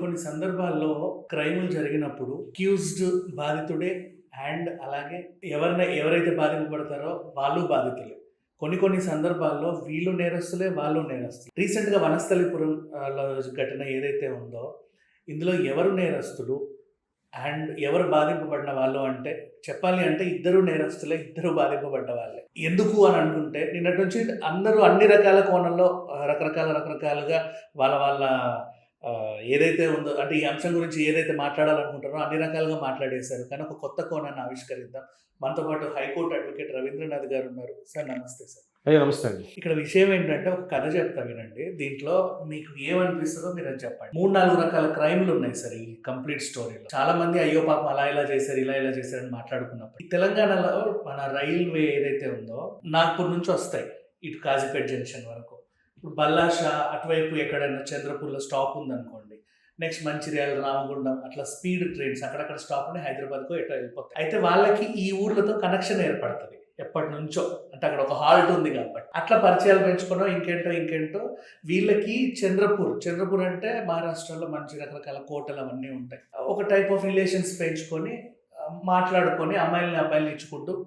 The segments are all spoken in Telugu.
కొన్ని సందర్భాల్లో క్రైములు జరిగినప్పుడు అక్యూజ్డ్ బాధితుడే అండ్ అలాగే ఎవరైతే బాధింపబడతారో వాళ్ళు బాధితులే. కొన్ని సందర్భాల్లో వీళ్ళు నేరస్తులే, వాళ్ళు నేరస్తులు. రీసెంట్‌గా వనస్థలిపురం లో ఘటన ఏదైతే ఉందో, ఇందులో ఎవరు నేరస్తులు అండ్ ఎవరు బాధింపబడిన వాళ్ళు అంటే, చెప్పాలి అంటే ఇద్దరు నేరస్తులే, ఇద్దరు బాధింపబడ్డ వాళ్ళే. ఎందుకు అని అనుకుంటే, నిన్నటి నుంచి అందరూ అన్ని రకాల కోణంలో రకరకాలుగా వాళ్ళ ఏదైతే ఉందో అంటే ఈ అంశం గురించి ఏదైతే మాట్లాడాలనుకుంటారో అన్ని రకాలుగా మాట్లాడేశారు. కానీ ఒక కొత్త కోణాన్ని ఆవిష్కరిద్దాం. మనతో పాటు హైకోర్టు అడ్వకేట్ రవీంద్రనాథ్ గారు ఉన్నారు. సార్ నమస్తే సార్. అయ్యో నమస్తే అండి. ఇక్కడ విషయం ఏంటంటే ఒక కథ చెప్తా వినండి. దీంట్లో మీకు ఏమనిపిస్తుందో మీరు అది చెప్పండి. 3-4 రకాల క్రైమ్లు ఉన్నాయి సార్ ఈ కంప్లీట్ స్టోరీలో. చాలా మంది అయ్యో పాపం అలా ఇలా చేశారు, ఇలా చేశారని మాట్లాడుకున్నప్పుడు, ఈ తెలంగాణలో మన రైల్వే ఏదైతే ఉందో నాగ్పూర్ నుంచి వస్తాయి ఇటు కాజీపేట జంక్షన్ వరకు. ఇప్పుడు బల్లాషా అటువైపు ఎక్కడైనా చంద్రపూర్లో స్టాప్ ఉందనుకోండి, నెక్స్ట్ మంచిర్యాల, రామగుండం అట్లా స్పీడ్ ట్రైన్స్ అక్కడక్కడ స్టాప్ అని హైదరాబాద్కు ఎట్లా వెళ్ళిపోతాయి. అయితే వాళ్ళకి ఈ ఊర్లతో కనెక్షన్ ఏర్పడుతుంది ఎప్పటి నుంచో. అంటే అక్కడ ఒక హాల్ట్ ఉంది కాబట్టి అట్లా పరిచయాలు పెంచుకున్నాం. ఇంకేంటో వీళ్ళకి చంద్రపూర్ అంటే మహారాష్ట్రలో మంచి రకరకాల కోటలు అవన్నీ ఉంటాయి. ఒక టైప్ ఆఫ్ రిలేషన్స్ పెంచుకొని మాట్లాడుకొని అబ్బాయిల్ని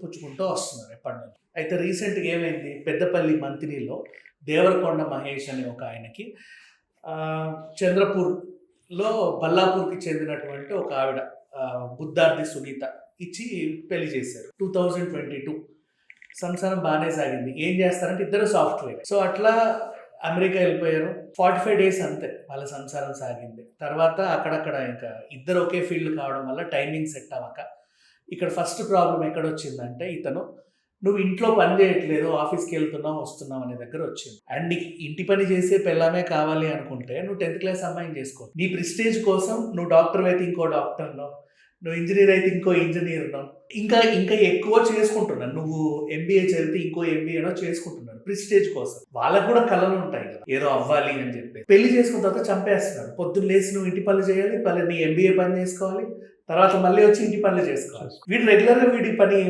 పుచ్చుకుంటూ వస్తున్నారు ఎప్పటి నుంచి. అయితే రీసెంట్గా ఏమైంది, పెద్దపల్లి మంత్రిలో దేవరకొండ మహేష్ అనే ఒక ఆయనకి చంద్రపూర్లో బల్లాపూర్కి చెందినటువంటి ఒక ఆవిడ బుద్ధార్థి సునీత ఇచ్చి పెళ్లి చేశారు. 2022 సంసారం బాగానే సాగింది. ఏం చేస్తారంటే ఇద్దరు సాఫ్ట్వేర్. సో అట్లా అమెరికా వెళ్ళిపోయారు. 45 days అంతే వాళ్ళ సంసారం సాగింది. తర్వాత అక్కడక్కడ ఇంకా ఇద్దరు ఒకే ఫీల్డ్ కావడం వల్ల టైమింగ్ సెట్ అవ్వక ఇక్కడ ఫస్ట్ ప్రాబ్లం ఎక్కడొచ్చిందంటే, ఇతను నువ్వు ఇంట్లో పని చేయట్లేదు, ఆఫీస్కి వస్తున్నావు అనే దగ్గర వచ్చింది. అండ్ నీకు ఇంటి పని చేసే పిల్లమే కావాలి అనుకుంటే నువ్వు 10th class అమ్మాయిని చేసుకో. నీ ప్రిస్టేజ్ కోసం నువ్వు డాక్టర్ అయితే ఇంకో డాక్టర్నో, నువ్వు ఇంజనీర్ అయితే ఇంకో ఇంజనీర్నో, ఇంకా ఎక్కువ చేసుకుంటున్నాను. నువ్వు ఎంబీఏ చదివితే ఇంకో ఎంబీఏనో చేసుకుంటున్నాను ప్రిస్టేజ్ కోసం. వాళ్ళకు కూడా కళలు ఉంటాయి కదా, ఏదో అవ్వాలి అని చెప్పి. పెళ్లి చేసుకున్న తర్వాత చంపేస్తున్నారు. పొద్దున్న లేచి నువ్వు ఇంటి పనులు చేయాలి, మళ్ళీ నీ ఎంబీఏ పని చేసుకోవాలి, తర్వాత మళ్ళీ వచ్చి ఇంటి పనులు చేసుకోవాలి. వీడు రెగ్యులర్గా వీడి పని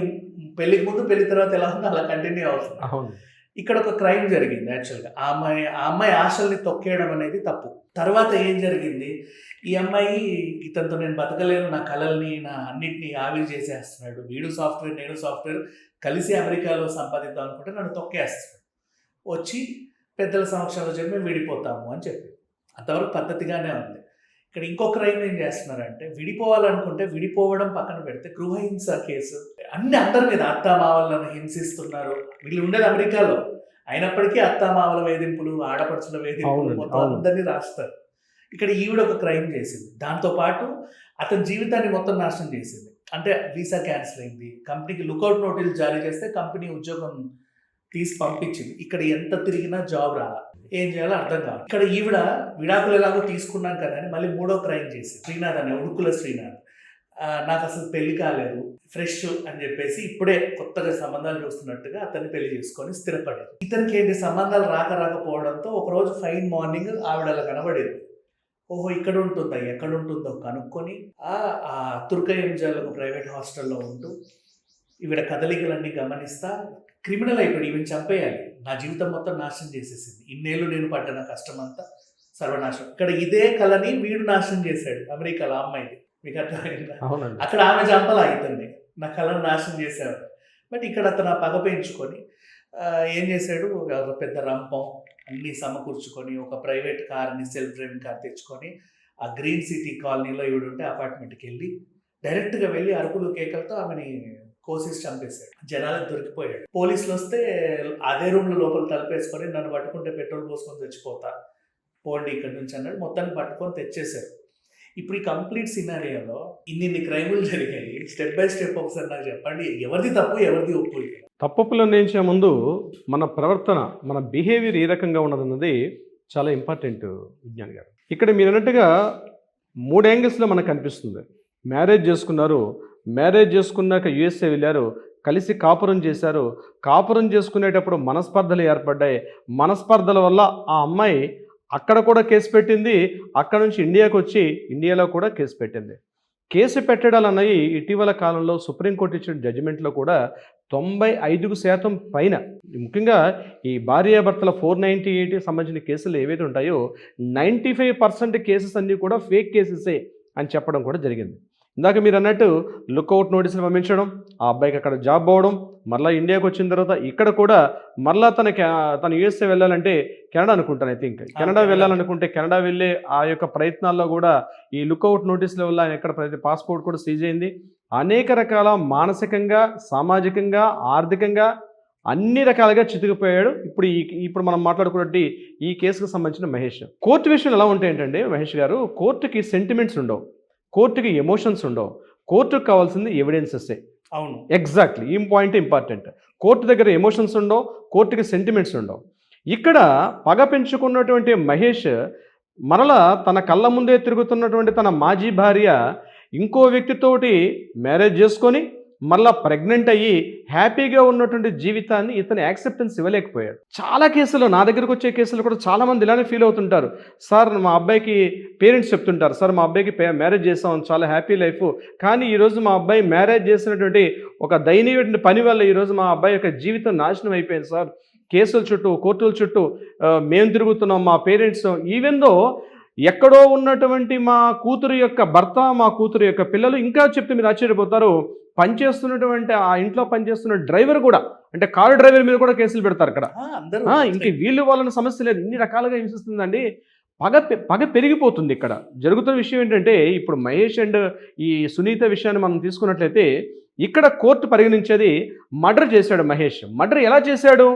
పెళ్లికి ముందు పెళ్లి తర్వాత ఎలా ఉందో అలా కంటిన్యూ అవుతుంది. ఇక్కడ ఒక క్రైమ్ జరిగింది. యాక్చువల్గా ఆ అమ్మాయి ఆశల్ని తొక్కేయడం అనేది తప్పు. తర్వాత ఏం జరిగింది, ఈ అమ్మాయి ఇతనితో నేను బతకలేను, నా కళల్ని నా అన్నింటినీ ఆవిరి చేసేస్తున్నాడు, వీడు సాఫ్ట్వేర్ నేను సాఫ్ట్వేర్ కలిసి అమెరికాలో సంపాదిద్దాం అనుకుంటే నన్ను తొక్కేస్తున్నాడు, వచ్చి పెద్దల సమక్షంలో చెప్పి మేము విడిపోతాము అని చెప్పి. అంతవరకు పద్ధతిగానే ఉంది. ఇక్కడ ఇంకో క్రైమ్ ఏం చేస్తున్నారంటే, విడిపోవాలనుకుంటే విడిపోవడం పక్కన పెడితే గృహహింస కేసు అందరి మీద అత్తామావలను హింసిస్తున్నారు. వీళ్ళు ఉండేది అమెరికాలో అయినప్పటికీ అత్తామావల వేధింపులు, ఆడపడుచుల వేధింపులు మొత్తం అందరినీ రాస్తారు. ఇక్కడ ఈవిడ ఒక క్రైమ్ చేసింది. దాంతోపాటు అతని జీవితాన్ని మొత్తం నాశనం చేసింది. అంటే వీసా క్యాన్సిల్ అయింది, కంపెనీకి లుకౌట్ నోటీసులు జారీ చేస్తే కంపెనీ ఉద్యోగం తీసి పంపించింది. ఇక్కడ ఎంత తిరిగినా జాబ్ రాలా, ఏం చేయాలో అర్థం కాదు. ఇక్కడ ఈవిడ విడాకులు ఎలాగో తీసుకున్నాం కదా అని మళ్ళీ 3వ క్రైమ్ చేసింది. శ్రీనాథ్ అనే ఉడుకుల శ్రీనాథ్, నాకు అసలు పెళ్లి కాలేదు, ఫ్రెష్ అని చెప్పేసి ఇప్పుడే కొత్తగా సంబంధాలు చూస్తున్నట్టుగా అతన్ని పెళ్లి చేసుకొని స్థిరపడేది. ఇతనికి ఏంటి సంబంధాలు రాకపోవడంతో ఒకరోజు ఫైన్ మార్నింగ్ ఆవిడ అలా కనబడేది. ఓహో ఇక్కడ ఉంటుందా, ఎక్కడ ఉంటుందో కనుక్కొని ఆ తుర్కయంజాల్ ఒక ప్రైవేట్ హాస్టల్లో ఉంటూ ఈవిడ కదలికలన్నీ గమనిస్తా క్రిమినల్ అయిపోయి ఈవెన్ చంపేయాలి, నా జీవితం మొత్తం నాశనం చేసేసింది, ఇన్నేళ్ళు నేను పడ్డ కష్టం అంతా సర్వనాశనం. ఇక్కడ ఇదే కళని వీడు నాశనం చేశాడు అమెరికాలో అమ్మాయిది. మీకు అర్థమైందా? అక్కడ ఆమె చంపలా అవుతుంది, నా కళను నాశనం చేశాడు. బట్ ఇక్కడ అతను ఆ పగ పెంచుకొని ఏం చేశాడు, పెద్ద రంపం అన్నీ సమకూర్చుకొని ఒక ప్రైవేట్ కార్ని, సెల్ఫ్ డ్రైవింగ్ కార్ తెచ్చుకొని ఆ గ్రీన్ సిటీ కాలనీలో ఈవిడుంటే అపార్ట్మెంట్కి వెళ్ళి డైరెక్ట్గా వెళ్ళి అరుపులు కేకలతో ఆమెని కోసేసి చంపేశాడు. జనాలకు దొరికిపోయాడు. పోలీసులు వస్తే అదే రూమ్లో లోపల తలుపేసుకొని నన్ను పట్టుకుంటే పెట్రోల్ పోసుకొని తెచ్చిపోతా, పోండి ఇక్కడి నుంచి అన్నాడు. మొత్తాన్ని పట్టుకొని తెచ్చేశారు. ఇప్పుడు ఈ కంప్లీట్ సినారియోలో ఇన్ని క్రైములు జరిగాయి. స్టెప్ బై స్టెప్ ఒకసారి నాకు చెప్పండి, ఎవరిది తప్పు ఎవరిది ఒప్పు? తప్పులు నిర్ణయించే ముందు మన ప్రవర్తన, మన బిహేవియర్ ఏ రకంగా ఉన్నదన్నది చాలా ఇంపార్టెంట్ విజ్ఞాన్ గారు. ఇక్కడ మీరు అన్నట్టుగా 3 యాంగిల్స్లో మనకు కనిపిస్తుంది. మ్యారేజ్ చేసుకున్నారు, మ్యారేజ్ చేసుకున్నాక యుఎస్ఏ వెళ్ళారు, కలిసి కాపురం చేశారు, కాపురం చేసుకునేటప్పుడు మనస్పర్ధలు ఏర్పడ్డాయి, మనస్పర్ధల వల్ల ఆ అమ్మాయి అక్కడ కూడా కేసు పెట్టింది, అక్కడ నుంచి ఇండియాకి వచ్చి ఇండియాలో కూడా కేసు పెట్టింది. కేసు పెట్టడాలు అన్నవి ఇటీవల కాలంలో సుప్రీంకోర్టు ఇచ్చిన జడ్జిమెంట్లో కూడా 95% పైన, ముఖ్యంగా ఈ భార్యాభర్తల 498 సంబంధించిన కేసులు ఏవైతే ఉంటాయో 95% కేసెస్ అన్నీ కూడా ఫేక్ కేసెసే అని చెప్పడం కూడా జరిగింది. ఇందాక మీరు అన్నట్టు లుక్అవుట్ నోటీసులు పంపించడం, ఆ అబ్బాయికి అక్కడ జాబ్ పోవడం, మళ్ళీ ఇండియాకి వచ్చిన తర్వాత ఇక్కడ కూడా మళ్ళీ తన యూఎస్ఏ వెళ్ళాలంటే కెనడా అనుకుంటాను, ఐ థింక్ కెనడా వెళ్ళాలనుకుంటే కెనడా వెళ్ళే ఆ యొక్క ప్రయత్నాల్లో కూడా ఈ లుక్అవుట్ నోటీసుల వల్ల ఆయన ఎక్కడ పాస్పోర్ట్ కూడా సీజ్ అయింది. అనేక రకాల మానసికంగా, సామాజికంగా, ఆర్థికంగా అన్ని రకాలుగా చితికిపోయాడు. ఇప్పుడు మనం మాట్లాడుకున్నట్టు ఈ కేసుకు సంబంధించిన మహేష్. కోర్టు విషయంలో ఎలా ఉంటాయంటే మహేష్ గారు, కోర్టుకి సెంటిమెంట్స్ ఉండవు, కోర్టుకి ఎమోషన్స్ ఉండవు, కోర్టుకు కావాల్సింది ఎవిడెన్సెసే. అవును, ఎగ్జాక్ట్లీ, ఈ పాయింట్ ఇంపార్టెంట్. కోర్టు దగ్గర ఎమోషన్స్ ఉండవు, కోర్టుకి సెంటిమెంట్స్ ఉండవు. ఇక్కడ పగ పెంచుకున్నటువంటి మహేష్ మరలా తన కళ్ళ ముందే తిరుగుతున్నటువంటి తన మాజీ భార్య ఇంకో వ్యక్తితోటి మ్యారేజ్ చేసుకొని మళ్ళా ప్రెగ్నెంట్ అయ్యి హ్యాపీగా ఉన్నటువంటి జీవితాన్ని ఇతను యాక్సెప్టెన్స్ ఇవ్వలేకపోయాడు. చాలా కేసులు, నా దగ్గరకు వచ్చే కేసులు కూడా చాలామంది ఇలానే ఫీల్ అవుతుంటారు. సార్ మా అబ్బాయికి పేరెంట్స్ చెప్తుంటారు, సార్ మా అబ్బాయికి మ్యారేజ్ చేస్తాం, చాలా హ్యాపీ లైఫ్, కానీ ఈరోజు మా అబ్బాయి మ్యారేజ్ చేసినటువంటి ఒక దయనీయమైన పని వల్ల ఈరోజు మా అబ్బాయి యొక్క జీవితం నాశనం అయిపోయింది సార్. కేసుల చుట్టూ, కోర్టుల చుట్టూ మేము తిరుగుతున్నాం, మా పేరెంట్స్, ఈవెన్ దో ఎక్కడో ఉన్నటువంటి మా కూతురు యొక్క భర్త, మా కూతురు యొక్క పిల్లలు, ఇంకా చెప్తే మీరు ఆశ్చర్యపోతారు, పనిచేస్తున్నటువంటి ఆ ఇంట్లో పనిచేస్తున్న డ్రైవర్ కూడా, అంటే కారు డ్రైవర్ మీద కూడా కేసులు పెడతారు అక్కడ. ఇంక వీళ్ళు వాళ్ళని సమస్య లేదు, ఇన్ని రకాలుగా హింసిస్తుందండి. పగ పెరిగిపోతుంది. ఇక్కడ జరుగుతున్న విషయం ఏంటంటే, ఇప్పుడు మహేష్ అండ్ ఈ సునీత విషయాన్ని మనం తీసుకున్నట్లయితే ఇక్కడ కోర్టు పరిగణించేది మర్డర్ చేశాడు మహేష్. మర్డర్ ఎలా చేశాడు?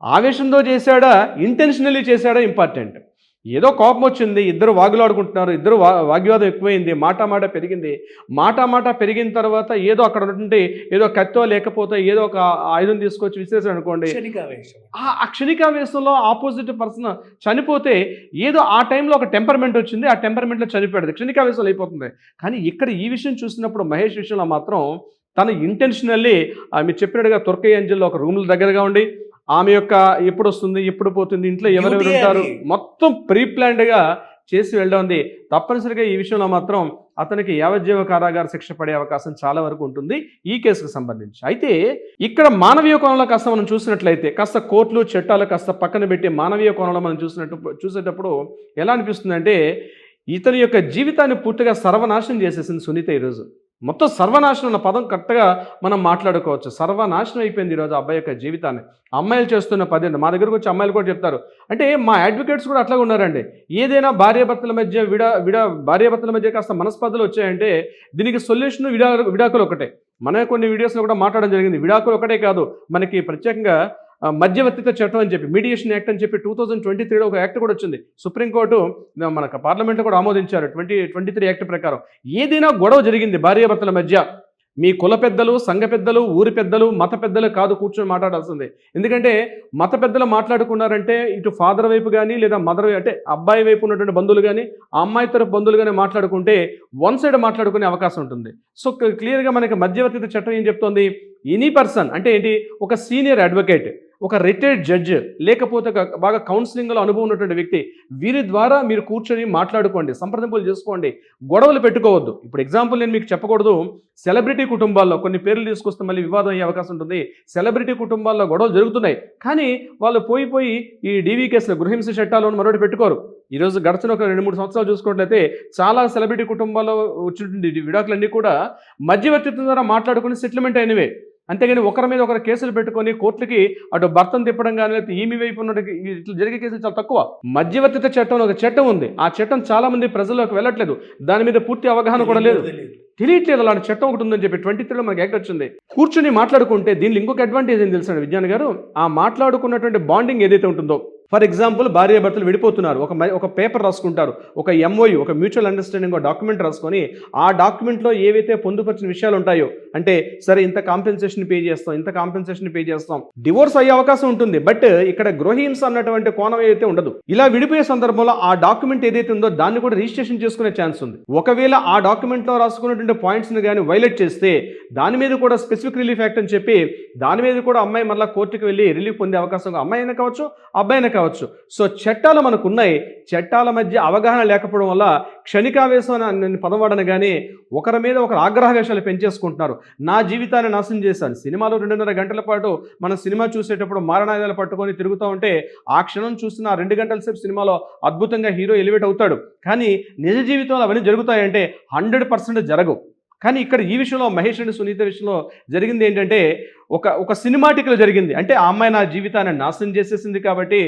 ఆవేశంతో చేశాడా, ఇంటెన్షనల్లీ చేశాడా ఇంపార్టెంట్. ఏదో కోపం వచ్చింది, ఇద్దరు వాగులాడుకుంటున్నారు, ఇద్దరు వాగ్వివాదం ఎక్కువైంది, మాట పెరిగింది. మాట పెరిగిన తర్వాత ఏదో అక్కడ ఉన్నటువంటి ఏదో కత్తో లేకపోతే ఏదో ఒక ఆయుధం తీసుకొచ్చి విసిరేసాడు అనుకోండి, ఆ క్షణికావేశంలో ఆపోజిట్ పర్సన్ చనిపోతే ఏదో ఆ టైంలో ఒక టెంపర్మెంట్ వచ్చింది, ఆ టెంపర్మెంట్లో చనిపోయాడు, క్షణికావేశంలో అయిపోతుంది. కానీ ఇక్కడ ఈ విషయం చూసినప్పుడు మహేష్ విషయంలో మాత్రం తను ఇంటెన్షనల్లీ మీరు చెప్పినట్టుగా తుర్కయ్య అంజల్లో ఒక రూమ్ల దగ్గరగా ఉండి ఆమె యొక్క ఎప్పుడు వస్తుంది, ఎప్పుడు పోతుంది, ఇంట్లో ఎవరెవరు ఉంటారు, మొత్తం ప్రీ ప్లాన్డ్గా చేసి వెళ్ళడం. తప్పనిసరిగా ఈ విషయంలో మాత్రం అతనికి యావజ్జీవ కారాగార శిక్ష పడే అవకాశం చాలా వరకు ఉంటుంది ఈ కేసుకు సంబంధించి. అయితే ఇక్కడ మానవీయ కోణంలో కాస్త మనం చూసినట్లయితే, కాస్త కోర్టులు చట్టాలు కాస్త పక్కన పెట్టి మానవీయ కోణంలో మనం చూసేటప్పుడు ఎలా అనిపిస్తుందంటే, ఇతని యొక్క జీవితాన్ని పూర్తిగా సర్వనాశనం చేసేసింది సునీత. ఈరోజు మొత్తం సర్వనాశనం అన్న పదం కరెక్ట్గా మనం మాట్లాడుకోవచ్చు. సర్వనాశనం అయిపోయింది ఈరోజు అబ్బాయి యొక్క జీవితాన్ని. అమ్మాయిలు చేస్తున్న పది, మా దగ్గరకు వచ్చి అమ్మాయిలు కూడా చెప్తారు, అంటే మా అడ్వకేట్స్ కూడా అట్లాగే ఉన్నారండి. ఏదైనా భార్యాభర్తల మధ్య కాస్త మనస్పర్ధలు వచ్చాయంటే దీనికి సొల్యూషన్ విడాకులు ఒకటే. మన కొన్ని వీడియోస్లో కూడా మాట్లాడడం జరిగింది. విడాకులు ఒకటే కాదు, మనకి ప్రత్యేకంగా మధ్యవర్తిత్వ చట్టం అని చెప్పి, మీడియేషన్ యాక్ట్ అని చెప్పి 2023లో ఒక యాక్ట్ కూడా వచ్చింది. సుప్రీంకోర్టు మనకు పార్లమెంట్లో కూడా ఆమోదించారు 2023 యాక్ట్ ప్రకారం. ఏదైనా గొడవ జరిగింది భార్యాభర్తల మధ్య, మీ కుల పెద్దలు, సంఘ పెద్దలు, ఊరి పెద్దలు, మత పెద్దలు కాదు కూర్చొని మాట్లాడాల్సిందే. ఎందుకంటే మత పెద్దలు మాట్లాడుకున్నారంటే ఇటు ఫాదర్ వైపు కానీ లేదా మదర్ అంటే అబ్బాయి వైపు ఉన్నటువంటి బంధువులు కానీ ఆ అమ్మాయి తరపు బంధువులు కానీ మాట్లాడుకుంటే వన్ సైడ్ మాట్లాడుకునే అవకాశం ఉంటుంది. సో క్లియర్గా మనకి మధ్యవర్తిత్వ చట్టం ఏం చెప్తోంది, ఎనీ పర్సన్ అంటే ఏంటి, ఒక సీనియర్ అడ్వకేట్, ఒక రిటైర్డ్ జడ్జ్, లేకపోతే బాగా కౌన్సిలింగ్లో అనుభవం ఉన్నటువంటి వ్యక్తి, వీరి ద్వారా మీరు కూర్చొని మాట్లాడుకోండి, సంప్రదింపులు చేసుకోండి, గొడవలు పెట్టుకోవద్దు. ఇప్పుడు ఎగ్జాంపుల్ నేను మీకు చెప్పకూడదు, సెలబ్రిటీ కుటుంబాల్లో కొన్ని పేర్లు తీసుకొస్తే మళ్ళీ వివాదం అయ్యే అవకాశం ఉంటుంది. సెలబ్రిటీ కుటుంబాల్లో గొడవలు జరుగుతున్నాయి, కానీ వాళ్ళు పోయి ఈ డీవీ కేసులు, గృహహింస చట్టాలను మరొకటి పెట్టుకోరు. ఈరోజు గడిచిన ఒక 2-3 సంవత్సరాలు చూసుకున్నట్లయితే చాలా సెలబ్రిటీ కుటుంబాల్లో వచ్చినటువంటి విడాకులన్నీ కూడా మధ్యవర్తిత్వం ద్వారా మాట్లాడుకుని సెటిల్మెంట్ అయినవే. అంతేగాని ఒకరి మీద ఒకరు కేసులు పెట్టుకొని కోర్టులకి అటు భర్తను తిప్పడం కానీ లేకపోతే ఈమె వైపు ఉన్న ఇట్లా జరిగే కేసులు చాలా తక్కువ. మధ్యవర్తిత్వ చట్టం ఒక చట్టం ఉంది, ఆ చట్టం చాలా మంది ప్రజల్లోకి వెళ్ళట్లేదు, దాని మీద పూర్తి అవగాహన కూడా లేదు, తెలియట్లేదు. అలాంటి చట్టం ఒకటి ఉందని చెప్పి 23లో మనకి యాక్ట్ వచ్చింది. కూర్చుని మాట్లాడుకుంటే దీనిలో ఇంకొక అడ్వాంటేజ్ ఏం తెలుసు విజ్ఞాన్ గారు, ఆ మాట్లాడుకున్నటువంటి బాండింగ్ ఏదైతే ఉంటుందో, ఫర్ ఎగ్జాంపుల్ భార్యాభర్తలు విడిపోతున్నారు, ఒక పేపర్ రాసుకుంటారు, ఒక ఎంఓయు, ఒక మ్యూచువల్ అండర్స్టాండింగ్ డాక్యుమెంట్ రాసుకొని ఆ డాక్యుమెంట్లో ఏవైతే పొందుపరిచిన విషయాలు ఉంటాయో, అంటే సరే ఇంత కాంపెన్సేషన్ పే చేస్తాం, డివోర్స్ అయ్యే అవకాశం ఉంటుంది. బట్ ఇక్కడ గృహహింస అన్నటువంటి కోణం ఏదైతే ఉండదు. ఇలా విడిపోయే సందర్భంలో ఆ డాక్యుమెంట్ ఏదైతే ఉందో దాన్ని కూడా రిజిస్ట్రేషన్ చేసుకునే ఛాన్స్ ఉంది. ఒకవేళ ఆ డాక్యుమెంట్లో రాసుకున్నటువంటి పాయింట్స్ని కానీ వైలేట్ చేస్తే దాని మీద కూడా స్పెసిఫిక్ రిలీఫ్ యాక్ట్ అని చెప్పి దాని మీద కూడా అమ్మాయి మళ్ళీ కోర్టుకు వెళ్ళి రిలీఫ్ పొందే అవకాశం, అమ్మాయి అయినా కావచ్చు, అబ్బాయి అయినా కావచ్చు. సో చట్టాలు మనకున్నాయి. చట్టాల మధ్య అవగాహన లేకపోవడం వల్ల క్షణికావేశం అని పదం వాడను కానీ ఒకరి మీద ఒకరు ఆగ్రహవేశాలు పెంచేసుకుంటున్నారు. నా జీవితాన్ని నాశనం చేశాను. సినిమాలో 2.5 గంటల పాటు మనం సినిమా చూసేటప్పుడు మారణాయుధాలు పట్టుకొని తిరుగుతూ ఉంటే ఆ క్షణం చూసిన 2 గంటల సేపు సినిమాలో అద్భుతంగా హీరో ఎలివేట్ అవుతాడు. కానీ నిజ జీవితంలో అవన్నీ జరుగుతాయంటే 100% జరగవు. కానీ ఇక్కడ ఈ విషయంలో మహేష్ అండ్ సునీత విషయంలో జరిగింది ఏంటంటే ఒక సినిమాటిక్లో జరిగింది. అంటే ఆ అమ్మాయి నా జీవితాన్ని నాశనం చేసేసింది కాబట్టి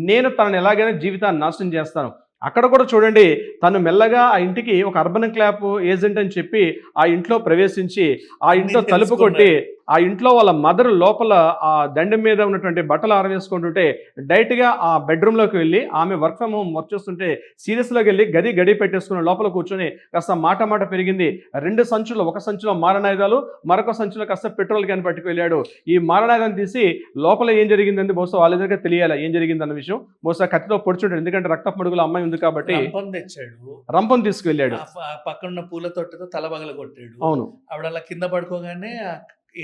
నేను తనని ఎలాగైనా జీవితాన్ని నాశనం చేస్తాను. అక్కడ కూడా చూడండి, తను మెల్లగా ఆ ఇంటికి ఒక అర్బన్ క్లాప్ ఏజెంట్ అని చెప్పి ఆ ఇంట్లో ప్రవేశించి ఆ ఇంట్లో తలుపు కొట్టి ఆ ఇంట్లో వాళ్ళ మదర్ లోపల ఆ దండం మీద ఉన్నటువంటి బట్టలు ఆరవేసుకుంటుంటే డైరెక్ట్గా ఆ బెడ్రూమ్లోకి వెళ్ళి ఆమె వర్క్ ఫ్రమ్ హోమ్ వర్క్ చేస్తుంటే సీరియస్లోకి వెళ్ళి గడి పెట్టేసుకుని లోపల కూర్చొని కాస్త మాట పెరిగింది. 2 సంచులు, ఒక సంచిలో మారణాయుధాలు, మరొక సంచిలో కాస్త పెట్రోల్ క్యాన్ పట్టుకు వెళ్ళాడు. ఈ మారణాయుధాన్ని తీసి లోపల ఏం జరిగిందని బహుశా వాళ్ళ దగ్గర తెలియాలి ఏం జరిగిందన్న విషయం. బహుశా కత్తితో పొడుచుంటాడు, ఎందుకంటే రక్తపు మడుగుల అమ్మాయి ఉంది కాబట్టి. రంపం తీసుకువెళ్ళాడు. పక్కన పూల తొట్టతో తల పగల కొట్టాడు. అవును, ఆవిడ అలా కింద పడుకోగానే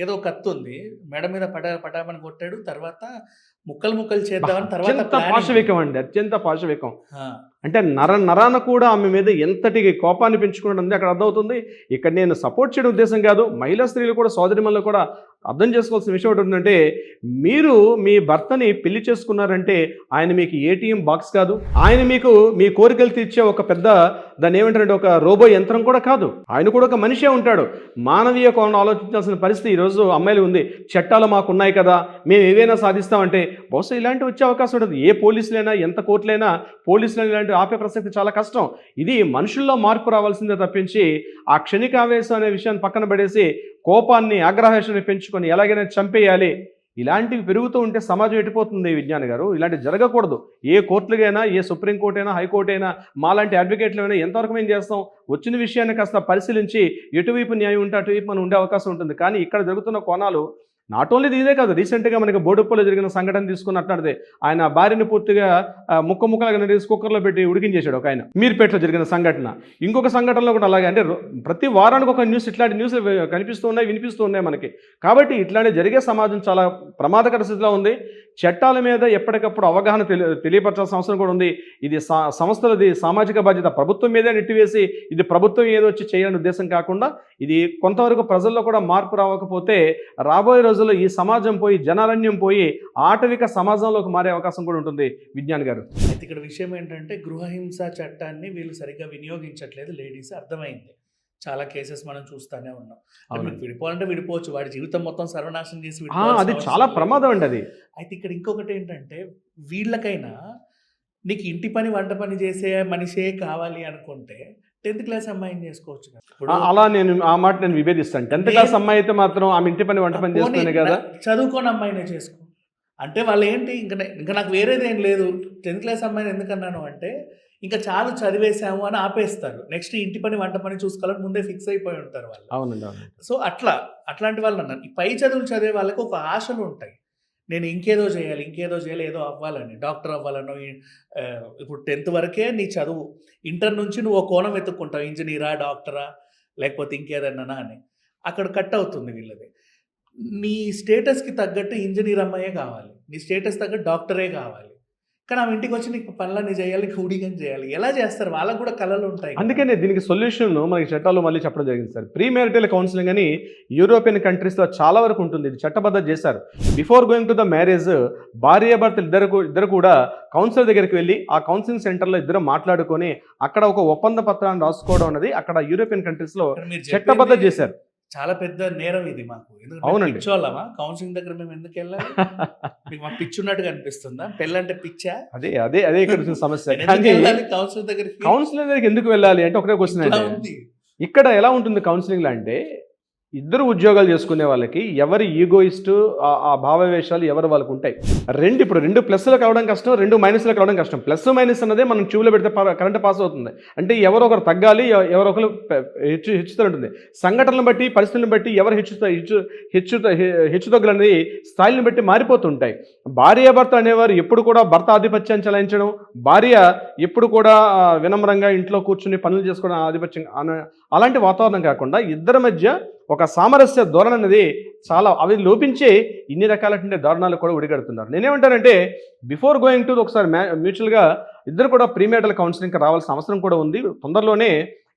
ఏదో కత్తి ఉంది మెడ మీద పటామని కొట్టాడు. తర్వాత ముక్కలు చేద్దామని తర్వాత పాశవికం అండి, అత్యంత పాశవికం. అంటే నరాన కూడా ఆమె మీద ఎంతటి కోపాన్ని పెంచుకున్నది ఉంది అక్కడ అర్థమవుతుంది. ఇక్కడ నేను సపోర్ట్ చేయడం ఉద్దేశం కాదు, మహిళా స్త్రీలు కూడా సోదరిమణులు కూడా అర్థం చేసుకోవాల్సిన విషయం ఒకటి ఉందంటే, మీరు మీ భర్తని పెళ్లి చేసుకున్నారంటే ఆయన మీకు ఏటీఎం బాక్స్ కాదు, ఆయన మీకు మీ కోరికలు తీర్చే ఒక పెద్ద దాన్ని ఏమంటారంటే ఒక రోబో యంత్రం కూడా కాదు. ఆయన కూడా ఒక మనిషే ఉంటాడు. మానవీయ కోణం ఆలోచించాల్సిన పరిస్థితి ఈరోజు అమ్మాయిలు ఉంది. చట్టాలు మాకు ఉన్నాయి కదా, మేము ఏవైనా సాధిస్తామంటే బహుశా ఇలాంటివి వచ్చే అవకాశం ఉంటుంది. ఏ పోలీసులైనా ఎంత కోర్టులైనా పోలీసులు ఇలాంటి ఆపే ప్రసక్తి చాలా కష్టం. ఇది మనుషుల్లో మార్పు రావాల్సిందే తప్పించి ఆ క్షణికావేశం అనే విషయాన్ని పక్కన పడేసి కోపాన్ని ఆగ్రహాన్ని పెంచుకొని ఎలాగైనా చంపేయాలి, ఇలాంటివి పెరుగుతూ ఉంటే సమాజం ఎట్టిపోతుంది విజ్ఞాన్ గారు. ఇలాంటివి జరగకూడదు. ఏ కోర్టులకైనా, ఏ సుప్రీంకోర్టు అయినా, హైకోర్టు అయినా, మాలాంటి అడ్వకేట్లు అయినా ఎంతవరకు మేము చేస్తాం, వచ్చిన విషయాన్ని కాస్త పరిశీలించి ఎటువైపు న్యాయం ఉంటే అటువైపు మనం ఉండే అవకాశం ఉంటుంది. కానీ ఇక్కడ జరుగుతున్న కోణాలు నాట్ ఓన్లీ ఇదే కాదు, రీసెంట్గా మనకి బోడుప్పలో జరిగిన సంఘటన తీసుకుని అట్లాడితే ఆయన భార్యని పూర్తిగా ముక్కలుగా నరేసి కుక్కర్లో పెట్టి ఉడికించేశాడు ఒక ఆయన. మీర్పేటలో జరిగిన సంఘటన. ఇంకొక సంఘటనలో కూడా అలాగే, అంటే ప్రతి వారానికి ఒక న్యూస్, ఇట్లాంటి న్యూస్ కనిపిస్తూ ఉన్నాయి, వినిపిస్తూ ఉన్నాయి మనకి. కాబట్టి ఇట్లాంటి జరిగే సమాజం చాలా ప్రమాదకర స్థితిలో ఉంది. చట్టాల మీద ఎప్పటికప్పుడు అవగాహన తెలియపరచాల్సిన అవసరం కూడా ఉంది. ఇది సంస్థలది సామాజిక బాధ్యత. ప్రభుత్వం మీదే నెట్టివేసి ఇది ప్రభుత్వం ఏదో వచ్చి చేయాలని ఉద్దేశం కాకుండా ఇది కొంతవరకు ప్రజల్లో కూడా మార్పు రావకపోతే రాబోయే రోజుల్లో ఈ సమాజం పోయి జనారణ్యం పోయి ఆటవిక సమాజంలోకి మారే అవకాశం కూడా ఉంటుంది విజ్ఞాన్ గారు. అయితే ఇక్కడ విషయం ఏంటంటే గృహహింస చట్టాన్ని వీళ్ళు సరిగ్గా వినియోగించట్లేదు లేడీస్, అర్థమైంది. చాలా కేసెస్ మనం చూస్తూనే ఉన్నాం. విడిపోవాలంటే విడిపోవచ్చు, వాడి జీవితం మొత్తం సర్వనాశనం చేసి అది చాలా ప్రమాదం అండి అది. అయితే ఇక్కడ ఇంకొకటి ఏంటంటే వీళ్ళకైనా నీకు ఇంటి పని వంట పని చేసే మనిషే కావాలి అనుకుంటే 10th క్లాస్ అమ్మాయిని చేసుకోవచ్చు. అలా నేను ఆ మాట నేను విభేదిస్తాను. 10th క్లాస్ అమ్మాయి అయితే మాత్రం ఆమె ఇంటి పని వంట పని చేస్తుంది కదా, చదువుకోని అమ్మాయినే చేసుకో అంటే వాళ్ళు ఏంటి, ఇంకా నాకు వేరేది ఏం లేదు. 10th క్లాస్ అమ్మాయిని ఎందుకన్నాను అంటే ఇంకా చాలు చదివేశాము అని ఆపేస్తారు. నెక్స్ట్ ఇంటి పని వంట పని చూసుకోవాలని ముందే ఫిక్స్ అయిపోయి ఉంటారు వాళ్ళు. అవునండి. సో అట్లాంటి వాళ్ళు అన్నారు. ఈ పై చదువులు చదివే వాళ్ళకి ఒక ఆశలు ఉంటాయి, నేను ఇంకేదో చేయాలి ఏదో అవ్వాలని, డాక్టర్ అవ్వాలనో. ఇప్పుడు 10th వరకే నీ చదువు, ఇంటర్ నుంచి నువ్వు ఒక కోణం వెతుక్కుంటావు, ఇంజనీరా, డాక్టరా, లేకపోతే ఇంకేదన్నా అని. అక్కడ కట్ అవుతుంది వీళ్ళది. నీ స్టేటస్కి తగ్గట్టు ఇంజనీర్ అమ్మాయే కావాలి, నీ స్టేటస్ తగ్గట్టు డాక్టరే కావాలి. కానీ ఆ ఇంటికి వచ్చి నీకు పనులన్నీ చేయాలి, హూడిగని చేయాలి. ఎలా చేస్తారు? వాళ్ళకు కూడా కళలు ఉంటాయి. అందుకనే దీనికి సొల్యూషన్ మనకి చట్టాలు మళ్ళీ చెప్పడం జరిగింది సార్. ప్రీ మ్యారిటల్ కౌన్సిలింగ్ అని యూరోపియన్ కంట్రీస్లో చాలా వరకు ఉంటుంది. ఇది చట్టబద్ధత చేశారు. Before going to the marriage భార్యాభర్తలు ఇద్దరు కూడా కౌన్సిలర్ దగ్గరికి వెళ్ళి ఆ కౌన్సిలింగ్ సెంటర్లో ఇద్దరు మాట్లాడుకొని అక్కడ ఒక ఒప్పంద పత్రాన్ని రాసుకోవడం అనేది అక్కడ యూరోపియన్ కంట్రీస్లో చట్టబద్ధత చేశారు. చాలా పెద్ద నేరం ఇది మాకు. అవునండి. పిచ్చోళ్ళమా కౌన్సిలింగ్ దగ్గర మేము ఎందుకు వెళ్ళాలి? మీకు మాకు పిచ్చున్నట్టుగా అనిపిస్తుందా? పెళ్ళంటే పిచ్చా? అదే ఇక్కడ సమస్య. కౌన్సిలర్ దగ్గరికి ఎందుకు వెళ్ళాలి అంటే ఒకటే క్వశ్చన్ అండి. ఇక్కడ ఎలా ఉంటుంది కౌన్సిలింగ్లో అంటే ఇద్దరు ఉద్యోగాలు చేసుకునే వాళ్ళకి ఎవరి ఈగోయిస్ట్ ఆ భావవేశాలు ఎవరు వాళ్ళకు ఉంటాయి. ఇప్పుడు 2 ప్లస్లకు రావడం కష్టం, 2 మైనస్లకు రావడం కష్టం. ప్లస్ మైనస్ అన్నదే మనం ట్యూబ్లో పెడితే కరెంట్ పాస్ అవుతుంది. అంటే ఎవరో ఒకరు తగ్గాలి, ఎవరో ఒకరు హెచ్చుతూ ఉంటుంది. సంఘటనలను బట్టి, పరిస్థితులను బట్టి ఎవరు హెచ్చుతగ్గులు అనేది స్థాయిలను బట్టి మారిపోతుంటాయి. భార్యాభర్త అనేవారు ఎప్పుడు కూడా భర్త ఆధిపత్యాన్ని చెలాయించడం, భార్య ఎప్పుడు కూడా వినమ్రంగా ఇంట్లో కూర్చుని పనులు చేసుకోవడం అలాంటి వాతావరణం కాకుండా ఇద్దరి మధ్య ఒక సామరస్య ధోరణి అనేది చాలా అవి లోపించే ఇన్ని రకాలైన దారుణాలు కూడా ఉడిగడుతున్నారు. నేనేమంటానంటే బిఫోర్ గోయింగ్ టు ఒకసారి మ్యూచువల్గా ఇద్దరు కూడా ప్రీమేటల్ కౌన్సిలింగ్కి రావాల్సిన అవసరం కూడా ఉంది. తొందరలోనే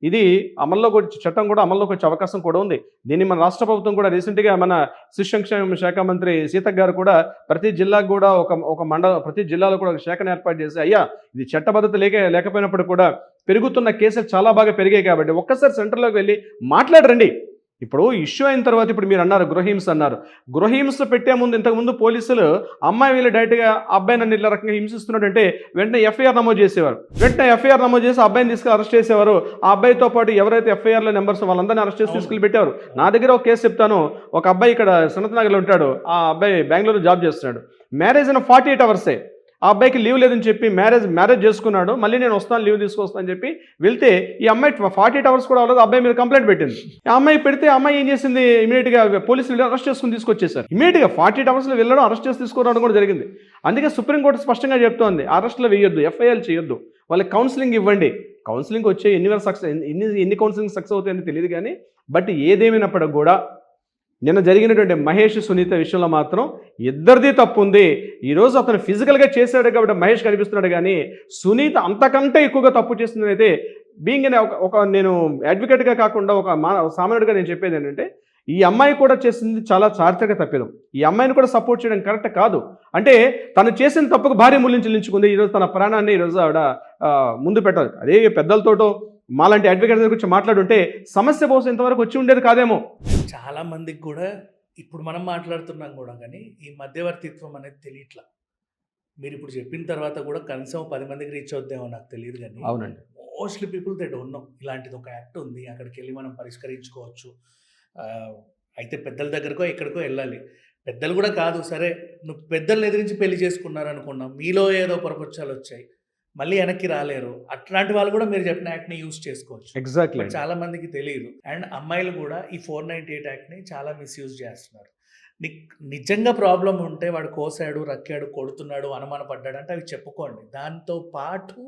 ఇది అమల్లోకి వచ్చే చట్టం కూడా అమల్లోకి వచ్చే అవకాశం కూడా ఉంది. దీన్ని మన రాష్ట్ర ప్రభుత్వం కూడా రీసెంట్గా మన శిశు సంక్షేమ శాఖ మంత్రి సీతక్ గారు కూడా ప్రతి జిల్లాకు కూడా ఒక ప్రతి జిల్లాలో కూడా ఒక శాఖను ఏర్పాటు చేసి అయ్యా ఇది చట్టబద్ధత లేకపోయినప్పుడు కూడా పెరుగుతున్న కేసులు చాలా బాగా పెరిగాయి కాబట్టి ఒక్కసారి సెంటర్లోకి వెళ్ళి మాట్లాడరండి. ఇప్పుడు ఇష్యూ అయిన తర్వాత ఇప్పుడు మీరు అన్నారు గృహహింస అన్నారు. గృహహింస పెట్టే ముందు ఇంతకుముందు పోలీసులు అమ్మాయి వీళ్ళు డైరెక్ట్గా అబ్బాయి నన్ను ఇలా రకంగా హింసిస్తున్నాడంటే వెంటనే ఎఫ్ఐఆర్ నమోదు చేసేవారు. వెంటనే ఎఫ్ఐఆర్ నమోదు చేసి అబ్బాయిని తీసుకెళ్ళి అరెస్ట్ చేసేవారు. ఆ అబ్బాయితో పాటు ఎవరైతే ఎఫ్ఐఆర్లో నెంబర్స్ వాళ్ళందరినీ అరెస్ట్ చేసి తీసుకెళ్ళి పెట్టారు. నా దగ్గర ఒక కేసు చెప్తాను. ఒక అబ్బాయి ఇక్కడ సనత్ నగర్లో ఉంటాడు. ఆ అబ్బాయి బెంగళూరు జాబ్ చేస్తున్నాడు. మ్యారేజ్ అయిన 48 అవర్సే ఆ అబ్బాయికి లీవ్ లేదని చెప్పి మ్యారేజ్ చేసుకున్నాడు. మళ్ళీ నేను వస్తాను లీవ్ తీసుకొస్తాను అని చెప్పి వెళ్తే ఈ అమ్మాయి 48 అవర్స్ కూడా అవ్వలేదు. అబ్బాయి మీద కంప్లైంట్ పెట్టింది. ఆ అమ్మాయి పెడితే అమ్మాయి ఏం చేసింది, ఇమీడియట్గా పోలీసులు అరెస్ట్ చేసుకుని తీసుకొచ్చేసారు. ఇమీడియట్గా 48 అవర్స్లో వెళ్ళడం అరెస్ట్ చేసి తీసుకురావడం కూడా జరిగింది. అందుకే సుప్రీంకోర్టు స్పష్టంగా చెప్తోంది అరెస్టులు వేయొద్దు, ఎఫ్ఐఆర్ చేయొద్దు, వాళ్ళకి కౌన్సిలింగ్ ఇవ్వండి. కౌన్సిలింగ్ వచ్చే ఎన్ని కౌన్సిలింగ్ సక్సెస్ అవుతాయని తెలియదు కానీ బట్ ఏదేమైనప్పటికి కూడా నిన్న జరిగినటువంటి మహేష్ సునీత విషయంలో మాత్రం ఇద్దరిది తప్పు ఉంది. ఈరోజు అతను ఫిజికల్గా చేశాడు కాబట్టి మహేష్ కనిపిస్తున్నాడు కానీ సునీత అంతకంటే ఎక్కువగా తప్పు చేస్తుందని అయితే బీయింగ్ అనే ఒక నేను అడ్వకేట్గా కాకుండా ఒక సామాన్యుడిగా నేను చెప్పేది ఏంటంటే ఈ అమ్మాయి కూడా చేసింది చాలా చారిత్రక తప్పిదం. ఈ అమ్మాయిని కూడా సపోర్ట్ చేయడం కరెక్ట్ కాదు. అంటే తను చేసిన తప్పుకు భారీ మూల్యం చెల్లించుకుంది. ఈరోజు తన ప్రాణాన్ని ఈరోజు ఆవిడ ముందు పెట్టాలి. అదే పెద్దలతోటో మాలాంటి అడ్వకేట్ దగ్గర గురించి మాట్లాడుంటే సమస్య బహుశా ఇంతవరకు వచ్చి ఉండేది కాదేమో. చాలా మందికి కూడా ఇప్పుడు మనం మాట్లాడుతున్నాం కూడా కానీ ఈ మధ్యవర్తిత్వం అనేది తెలియట్లా. మీరు ఇప్పుడు చెప్పిన తర్వాత కూడా కనీసం 10 మందికి రీచ్ అవుద్దేమో నాకు తెలియదు కానీ అవునండి, mostly people they don't know ఇలాంటిది ఒక యాక్ట్ ఉంది, అక్కడికి వెళ్ళి మనం పరిష్కరించుకోవచ్చు. అయితే పెద్దల దగ్గరకో ఎక్కడికో వెళ్ళాలి. పెద్దలు కూడా కాదు, సరే నువ్వు పెద్దల్ని ఎదిరించి పెళ్లి చేసుకున్నారనుకున్నాం, మీలో ఏదో పొరపచ్చాలు వచ్చాయి, మళ్ళీ వెనక్కి రాలేరు, అట్లాంటి వాళ్ళు కూడా మీరు చెప్పిన యాక్ట్ని యూజ్ చేసుకోవచ్చు. ఎగ్జాక్ట్లీ. చాలా మందికి తెలియదు. అండ్ అమ్మాయిలు కూడా ఈ 498 యాక్ట్ని చాలా మిస్యూజ్ చేస్తున్నారు. నిజంగా ప్రాబ్లం ఉంటే వాడు కోసాడు, రక్కాడు, కొడుతున్నాడు, అనుమానపడ్డాడు అంటే అవి చెప్పుకోండి. దాంతో పాటు